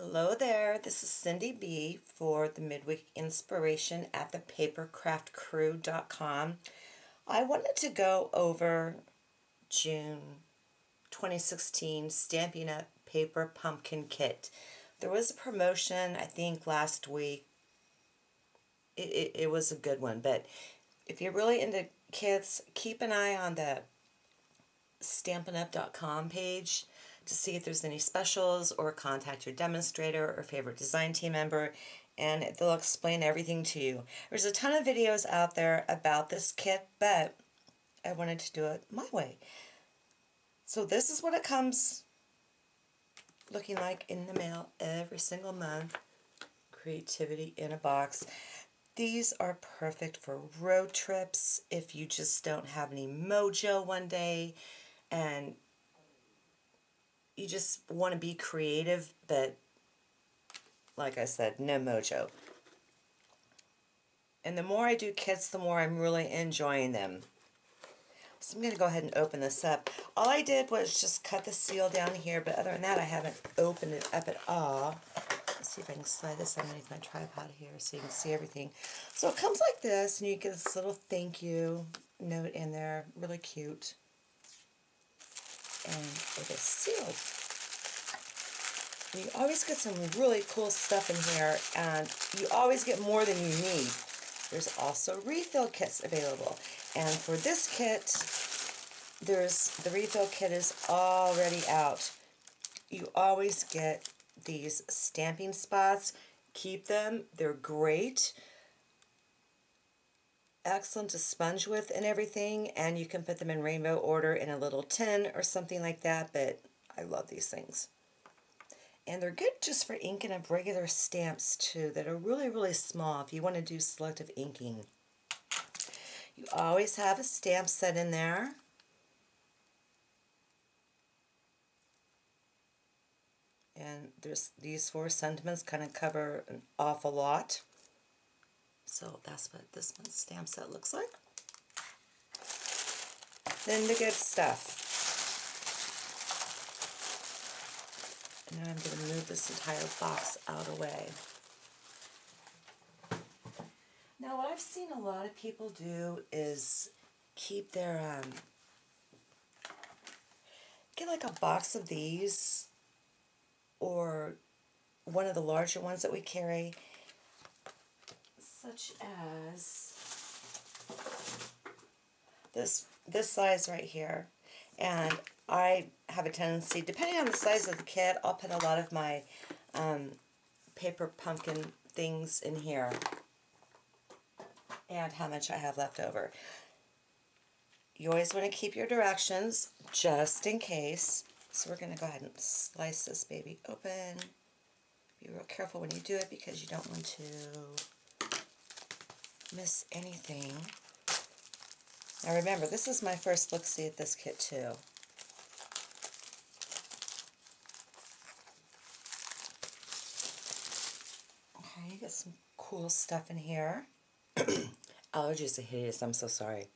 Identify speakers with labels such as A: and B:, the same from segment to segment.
A: Hello there, this is Cindy B for the Midweek Inspiration at thepapercraftcrew.com. I wanted to go over June 2016 Stampin' Up! Paper Pumpkin Kit. There was a promotion, I think, last week. It was a good one, but if you're really into kits, keep an eye on the StampinUp.com page to see if there's any specials, or contact your demonstrator or favorite design team member, and they'll explain everything to you. There's a ton of videos out there about this kit, but I wanted to do it my way. So this is what it comes looking like in the mail every single month. Creativity in a box. These are perfect for road trips if you just don't have any mojo one day and you just want to be creative, but like I said, no mojo. And the more I do kits, the more I'm really enjoying them. So I'm going to go ahead and open this up. All I did was just cut the seal down here, but other than that, I haven't opened it up at all. Let's see if I can slide this underneath my tripod here so you can see everything. So it comes like this, and you get this little thank you note in there. Really cute. And it is sealed. You always get some really cool stuff in here, and you always get more than you need. There's also refill kits available, and for this kit, the refill kit is already out. You always get these stamping spots. Keep them. They're great. Excellent to sponge with and everything, and you can put them in rainbow order in a little tin or something like that, but I love these things. And they're good just for inking up regular stamps too that are really, really small if you want to do selective inking. You always have a stamp set in there. And there's these 4 sentiments kind of cover an awful lot. So that's what this one's stamp set looks like. Then the good stuff. And now I'm going to move this entire box out of the way. Now what I've seen a lot of people do is keep their, get like a box of these, or one of the larger ones that we carry, such as this size right here. And I have a tendency, depending on the size of the kit, I'll put a lot of my paper pumpkin things in here and how much I have left over. You always want to keep your directions just in case. So we're going to go ahead and slice this baby open. Be real careful when you do it because you don't want to miss anything. Now remember, this is my first look-see at this kit too. Okay, you get some cool stuff in here. Allergies are hideous, I'm so sorry.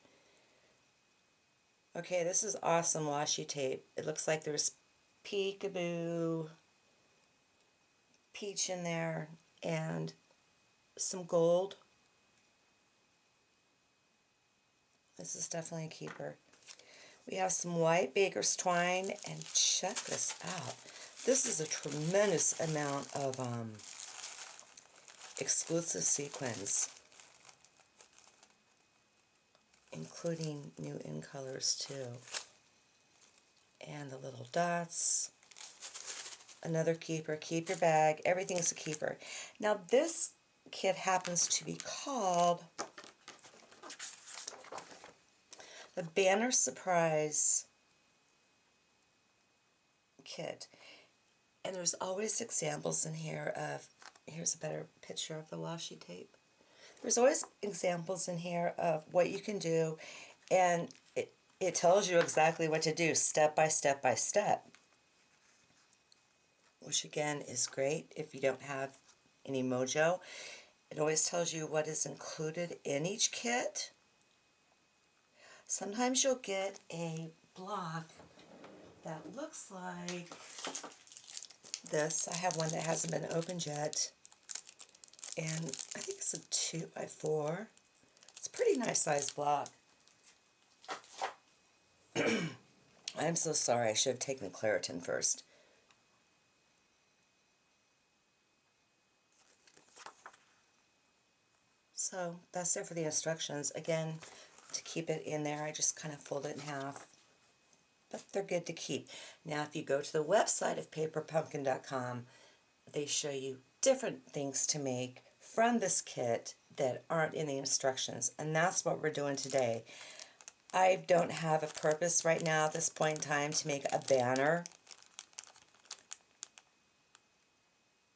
A: Okay, this is awesome washi tape. It looks like there's peekaboo, peach in there, and some gold. This is definitely a keeper. We have some white baker's twine, and check this out. This is a tremendous amount of exclusive sequins, including new in colors too. And the little dots. Another keeper. Keep your bag. Everything's a keeper. Now this kit happens to be called the Banner Surprise Kit. And there's always examples in here of, here's a better picture of the washi tape. There's always examples in here of what you can do, and it tells you exactly what to do step by step by step. Which again is great if you don't have any mojo. It always tells you what is included in each kit. Sometimes you'll get a block that looks like this. I have one that hasn't been opened yet, and I think it's a 2x4. It's a pretty nice size block. I'm so sorry, I should have taken the Claritin first. So that's it for the instructions. Again, to keep it in there, I just kind of fold it in half. But they're good to keep. Now, if you go to the website of paperpumpkin.com, they show you different things to make from this kit that aren't in the instructions. And that's what we're doing today. I don't have a purpose right now at this point in time to make a banner.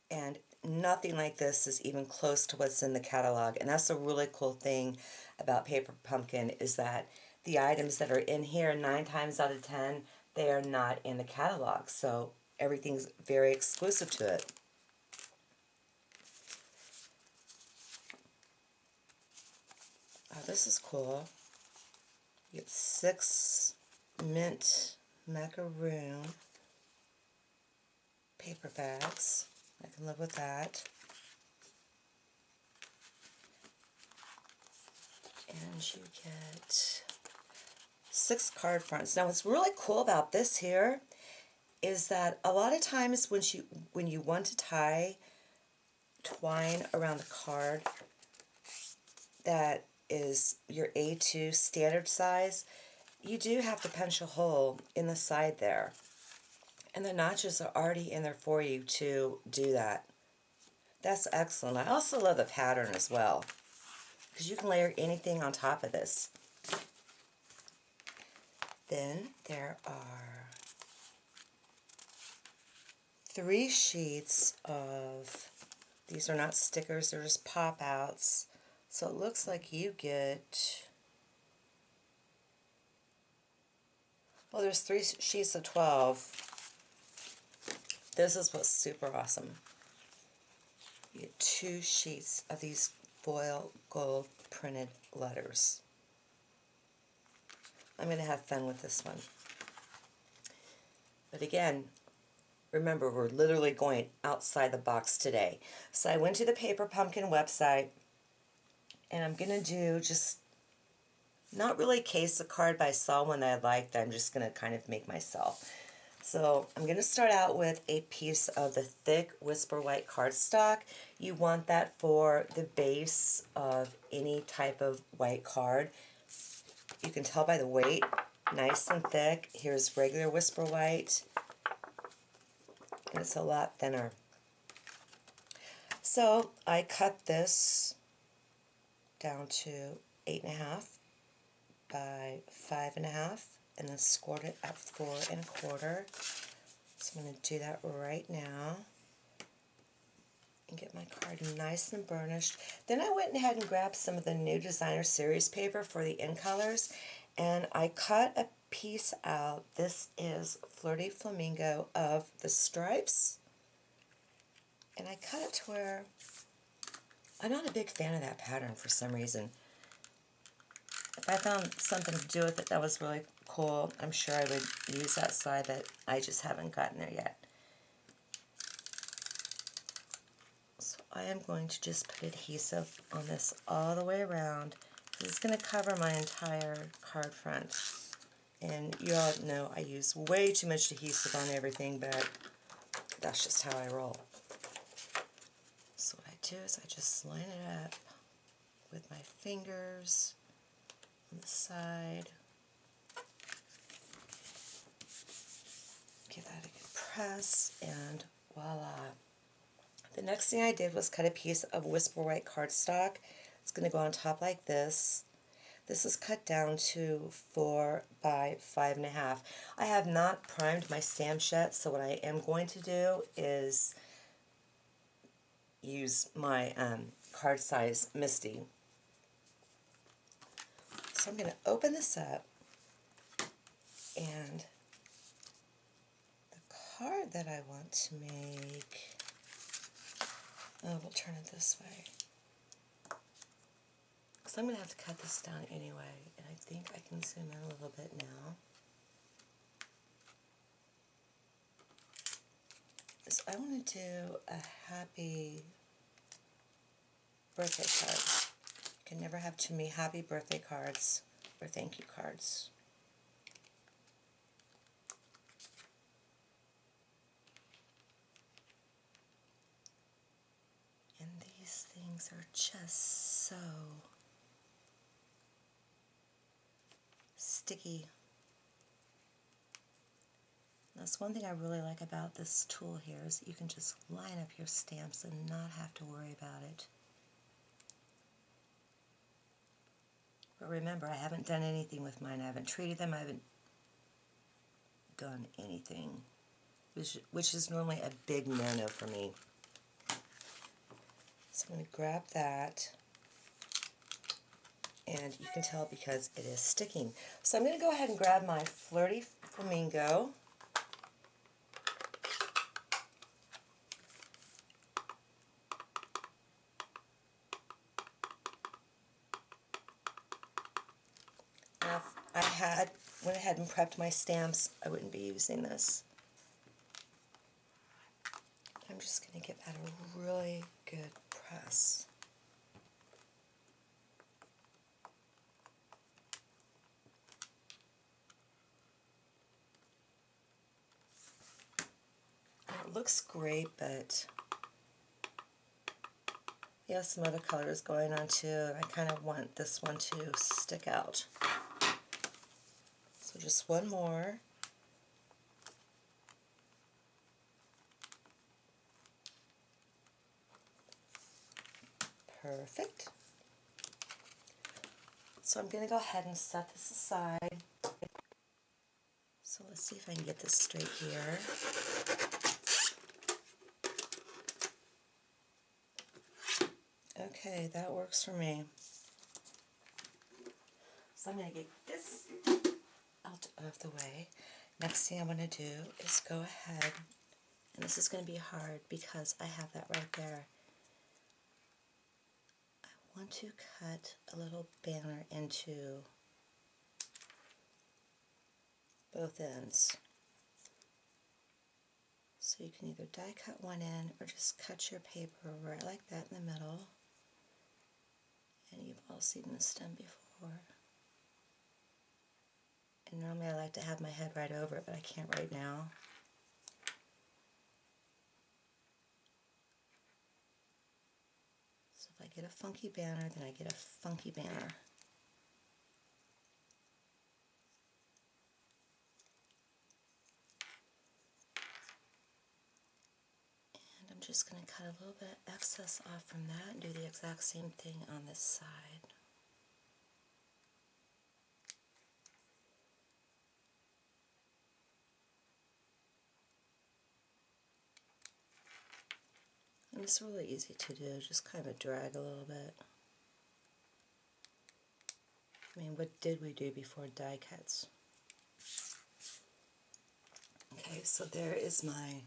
A: And nothing like this is even close to what's in the catalog. And that's a really cool thing about Paper Pumpkin, is that the items that are in here, 9 times out of 10, they are not in the catalog. So everything's very exclusive to it. Oh, this is cool. You get 6 mint macaroon paper bags. I can live with that. And you get 6 card fronts. Now what's really cool about this here is that a lot of times when you want to tie twine around the card that is your A2 standard size, you do have to punch a hole in the side there. And the notches are already in there for you to do that. That's excellent. I also love the pattern as well, because you can layer anything on top of this. Then there are 3 sheets of, these are not stickers, they're just pop-outs. So it looks like you get, well, there's 3 sheets of 12. This is what's super awesome. You get 2 sheets of these foil gold printed letters. I'm going to have fun with this one. But again, remember, we're literally going outside the box today. So I went to the Paper Pumpkin website, and I'm going to do just, not really case a card, but I saw one that I liked that I'm just going to kind of make myself. So I'm going to start out with a piece of the thick Whisper White cardstock. You want that for the base of any type of white card. You can tell by the weight, nice and thick. Here's regular Whisper White, and it's a lot thinner. So I cut this down to 8.5 by 5.5. and then scored it at 4 1/4. So I'm going to do that right now and get my card nice and burnished. Then I went ahead and grabbed some of the new Designer Series paper for the in colors, and I cut a piece out. This is Flirty Flamingo of the stripes, and I cut it to where I'm not a big fan of that pattern for some reason. If I found something to do with it that was really cool, I'm sure I would use that side, but I just haven't gotten there yet. So I am going to just put adhesive on this all the way around. This is going to cover my entire card front. And you all know I use way too much adhesive on everything, but that's just how I roll. So what I do is I just line it up with my fingers on the side. Give that a good press, and voila. The next thing I did was cut a piece of Whisper White cardstock. It's going to go on top like this. This is cut down to 4 by 5.5. I have not primed my stamps yet, so what I am going to do is use my card size Misty. So I'm going to open this up, and the card that I want to make, we'll turn it this way. So I'm going to have to cut this down anyway, and I think I can zoom in a little bit now. is I want to do a happy birthday card. You can never have too many happy birthday cards or thank you cards. And these things are just so sticky. That's one thing I really like about this tool here is that you can just line up your stamps and not have to worry about it. But remember, I haven't done anything with mine. I haven't treated them. I haven't done anything, which is normally a big no-no for me. So I'm going to grab that, and you can tell because it is sticking. So I'm going to go ahead and grab my Flirty Flamingo. Now, if I went ahead and prepped my stamps, I wouldn't be using this. I'm just going to give that a really good press. It looks great, but we have some other colors going on too. I kind of want this one to stick out. So just one more. Perfect. So I'm going to go ahead and set this aside. So let's see if I can get this straight here. Okay, that works for me. So I'm going to get this out of the way. Next thing I'm going to do is go ahead, and this is going to be hard because I have that right there. I want to cut a little banner into both ends. So you can either die cut one end or just cut your paper right like that in the middle. And you've all seen this done before. And normally I like to have my head right over it, but I can't right now. So if I get a funky banner, then I get a funky banner. And I'm just going to cut a little bit of excess off from that and do the exact same thing on this side. And it's really easy to do, just kind of drag a little bit. I mean, what did we do before die cuts? Okay, so there is my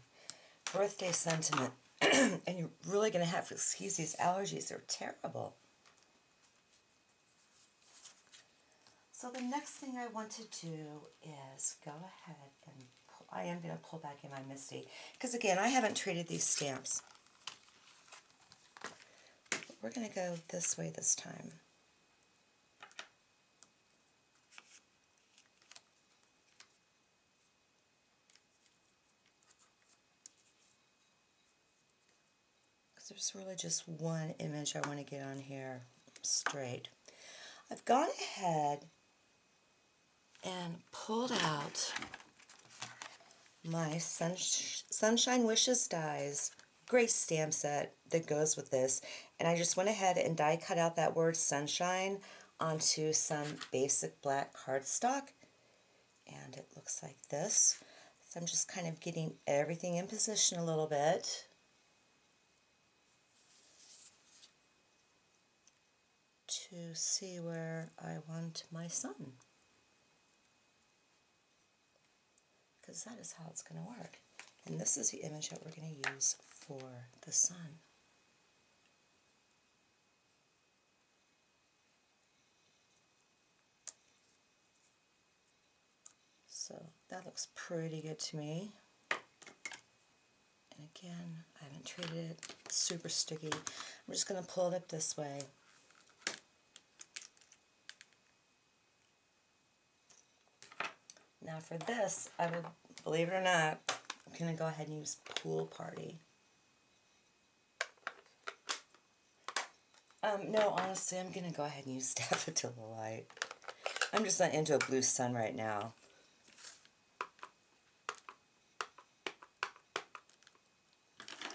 A: birthday sentiment. And you're really going to have to excuse these allergies, they're terrible. So the next thing I want to do is go ahead and I am going to pull back in my Misty, because again, I haven't treated these stamps. We're going to go this way this time. Because there's really just one image I want to get on here straight. I've gone ahead and pulled out my Sunshine Wishes dies, great stamp set that goes with this, and I just went ahead and die cut out that word sunshine onto some basic black cardstock, and it looks like this. So I'm just kind of getting everything in position a little bit to see where I want my sun, because that is how it's going to work. And this is the image that we're going to use for the sun. So that looks pretty good to me. And again, I haven't treated it super sticky. I'm just going to pull it up this way. Now for this, I would, believe it or not, I'm going to go ahead and use Pool Party. No, honestly, I'm going to go ahead and use Daffodil Light. I'm just not into a blue sun right now.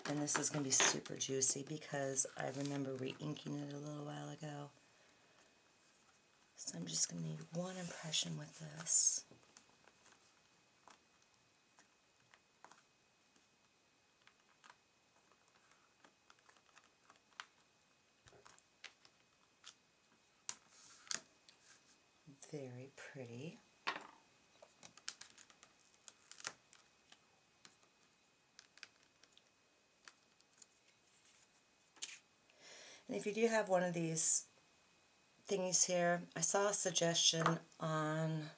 A: And this is going to be super juicy because I remember re-inking it a little while ago. So I'm just going to need one impression with this. Very pretty. And if you do have one of these thingies here, I saw a suggestion on,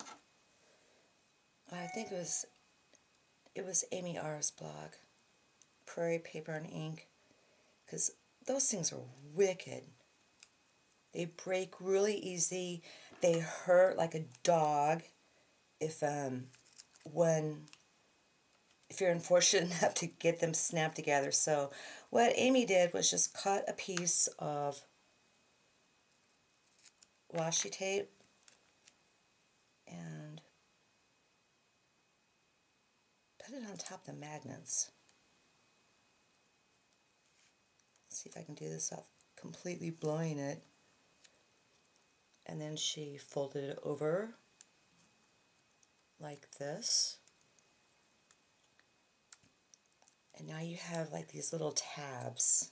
A: I think it was Amy R's blog, Prairie Paper and Ink, because those things are wicked. They break really easy. They hurt like a dog if you're unfortunate enough to get them snapped together. So what Amy did was just cut a piece of washi tape and put it on top of the magnets. Let's see if I can do this without completely blowing it. And then she folded it over like this. And now you have like these little tabs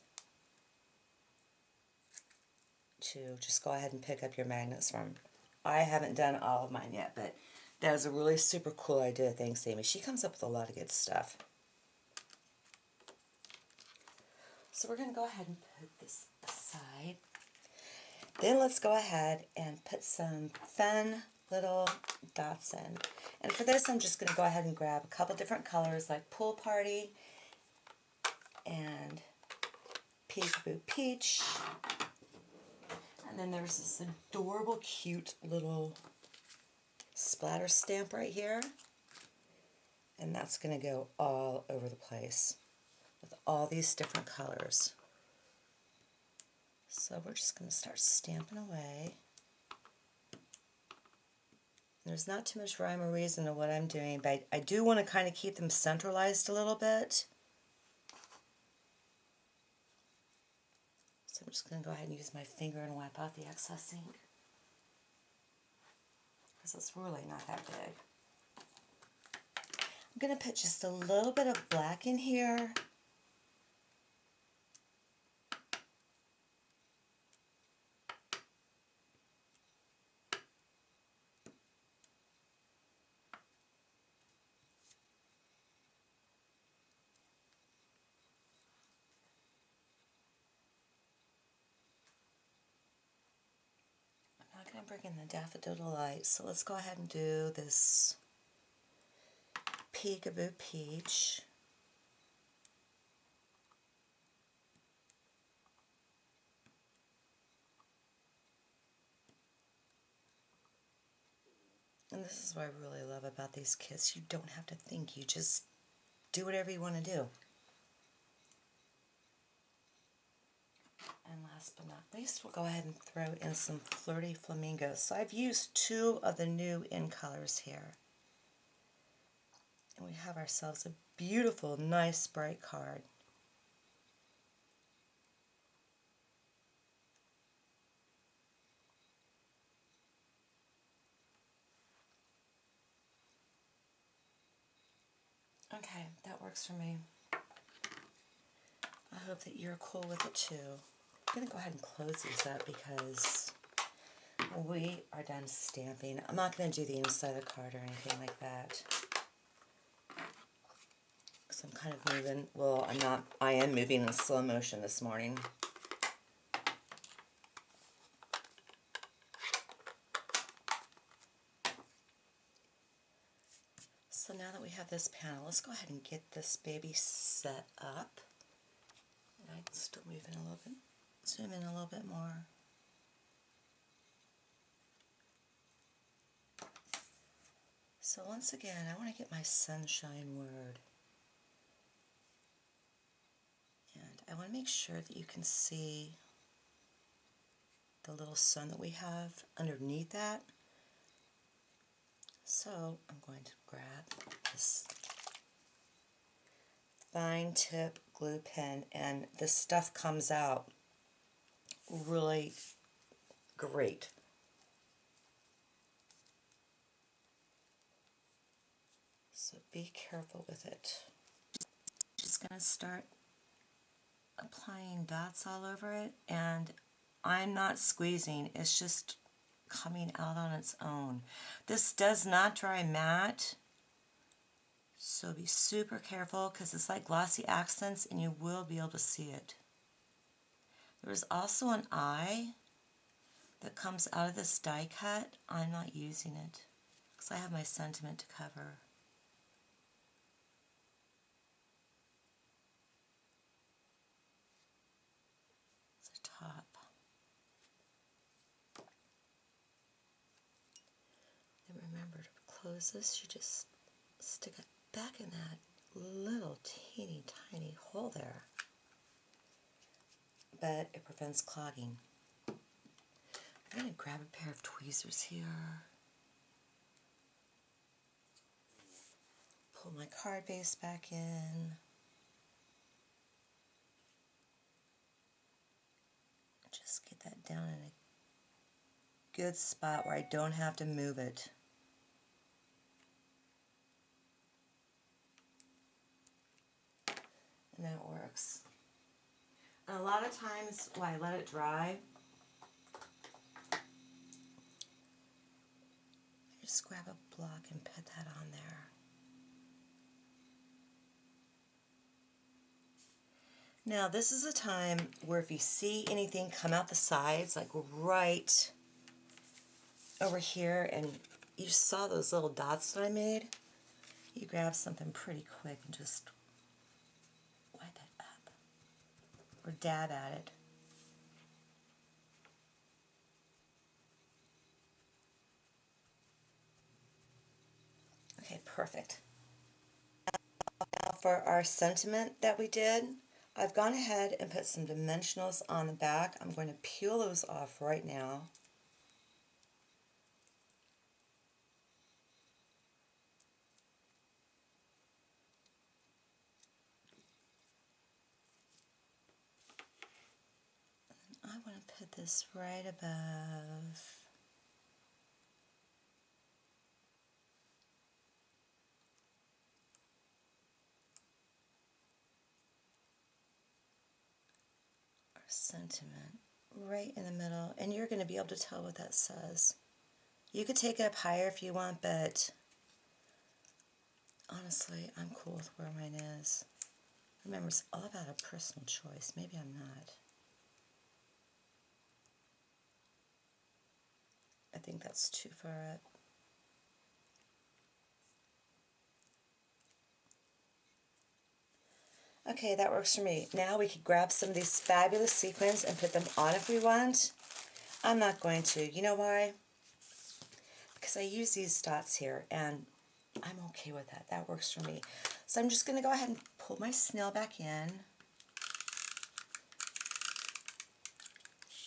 A: to just go ahead and pick up your magnets from. I haven't done all of mine yet, but that was a really super cool idea. Thanks, Amy. She comes up with a lot of good stuff. So we're going to go ahead and put this aside. Then let's go ahead and put some fun little dots in. And for this, I'm just going to go ahead and grab a couple different colors like Pool Party and Peekaboo Peach. And then there's this adorable, cute little splatter stamp right here. And that's going to go all over the place with all these different colors. So we're just going to start stamping away. There's not too much rhyme or reason to what I'm doing, but I do want to kind of keep them centralized a little bit. So I'm just going to go ahead and use my finger and wipe out the excess ink, because it's really not that big. I'm going to put just a little bit of black in here. I'm not going to bring in the Daffodil Delight, so let's go ahead and do this Peekaboo Peach. And this is what I really love about these kits. You don't have to think. You just do whatever you want to do. And last but not least, we'll go ahead and throw in some Flirty Flamingos. So I've used 2 of the new in colors here. And we have ourselves a beautiful, nice, bright card. Okay, that works for me. I hope that you're cool with it too. I'm going to go ahead and close these up because we are done stamping. I'm not going to do the inside of the card or anything like that. Because I'm kind of moving, well, I'm not, I am moving in slow motion this morning. So now that we have have this panel. Let's go ahead and get this baby set up. And I can still move in a little bit, zoom in a little bit more. So once again, I want to get my sunshine word. And I want to make sure that you can see the little sun that we have underneath that. So I'm going to grab this fine tip glue pen, and this stuff comes out really great. So be careful with it. Just going to start applying dots all over it, and I'm not squeezing, it's just coming out on its own. This does not dry matte, so be super careful because it's like glossy accents and you will be able to see it. There's also an eye that comes out of this die cut. I'm not using it because I have my sentiment to cover. It's a top. Then remember to close this, you just stick it back in that little teeny tiny hole there. But it prevents clogging. I'm going to grab a pair of tweezers here. Pull my card base back in. Just get that down in a good spot where I don't have to move it. And that works. And a lot of times when I let it dry, I just grab a block and put that on there. Now this is a time where if you see anything come out the sides, like right over here, and you saw those little dots that I made, you grab something pretty quick and just wipe it up or dab at it. Okay, perfect. Now for our sentiment that we did, I've gone ahead and put some dimensionals on the back. I'm going to peel those off right now. I want to put this right above our sentiment, right in the middle, and you're going to be able to tell what that says. You could take it up higher if you want, but honestly, I'm cool with where mine is. Remember, it's all about a personal choice. Maybe I'm not. I think that's too far up. Okay, that works for me. Now we could grab some of these fabulous sequins and put them on if we want. I'm not going to. You know why? Because I use these dots here, and I'm okay with that. That works for me. So I'm just going to go ahead and pull my snail back in.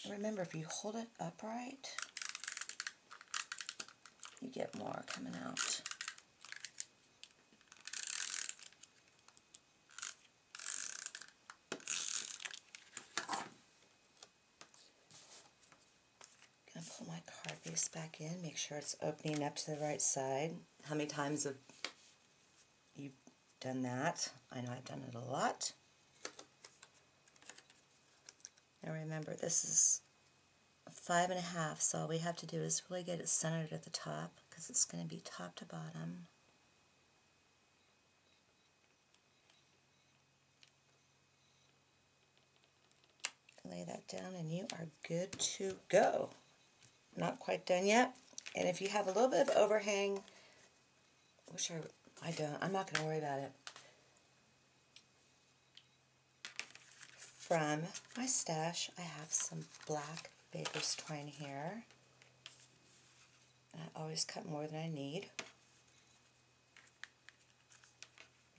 A: And remember, if you hold it upright, you get more coming out. Gonna pull my card base back in, make sure it's opening up to the right side. How many times have you done that? I know I've done it a lot. Now remember, this is 5.5, so all we have to do is really get it centered at the top because it's going to be top to bottom. Lay that down and you are good to go. Not quite done yet. And if you have a little bit of overhang, which I I'm not going to worry about it. From my stash, I have some black baker's twine here. I always cut more than I need.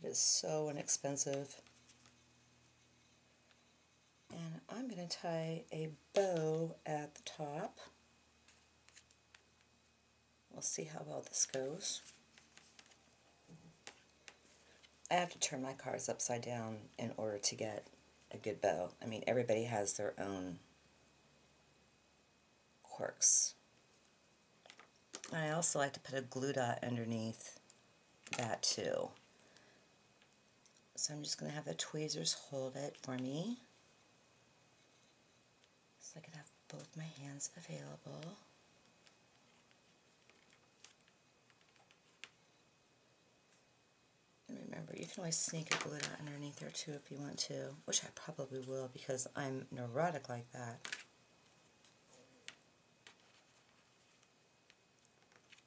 A: It is so inexpensive. And I'm going to tie a bow at the top. We'll see how well this goes. I have to turn my cards upside down in order to get a good bow. I mean, everybody has their own quirks. And I also like to put a glue dot underneath that too. So I'm just going to have the tweezers hold it for me, so I can have both my hands available. And remember, you can always sneak a glue dot underneath there too if you want to, which I probably will because I'm neurotic like that.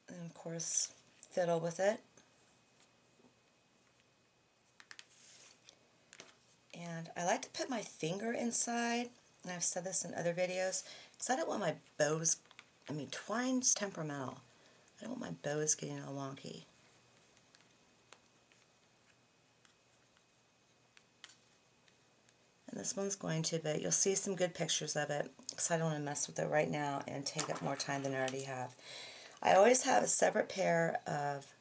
A: And of course, fiddle with it. And I like to put my finger inside, and I've said this in other videos, because I don't want my bows, twine's temperamental. I don't want my bows getting all wonky. And this one's going to, but you'll see some good pictures of it, because I don't want to mess with it right now and take up more time than I already have. I always have a separate pair of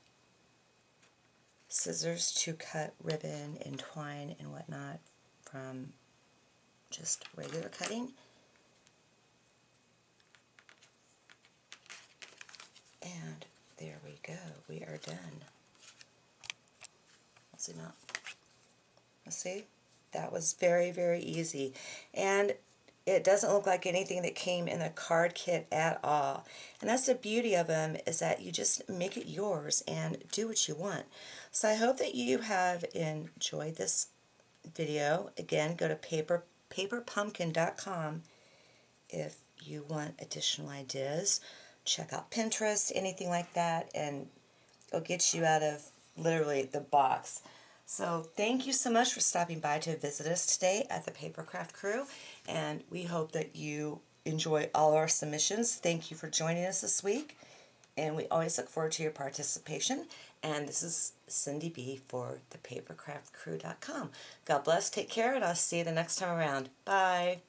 A: scissors to cut ribbon and twine and whatnot from just regular cutting. And there we go. We are done. Let's zoom out. Let's see. That was very, very easy. And it doesn't look like anything that came in the card kit at all. And that's the beauty of them, is that you just make it yours and do what you want. So I hope that you have enjoyed this video. Again, go to paperpumpkin.com if you want additional ideas. Check out Pinterest, anything like that, and it'll get you out of literally the box. So thank you so much for stopping by to visit us today at the Papercraft Crew, and we hope that you enjoy all our submissions. Thank you for joining us this week, and we always look forward to your participation. And this is Cindy B for thepapercraftcrew.com. God bless, take care, and I'll see you the next time around. Bye.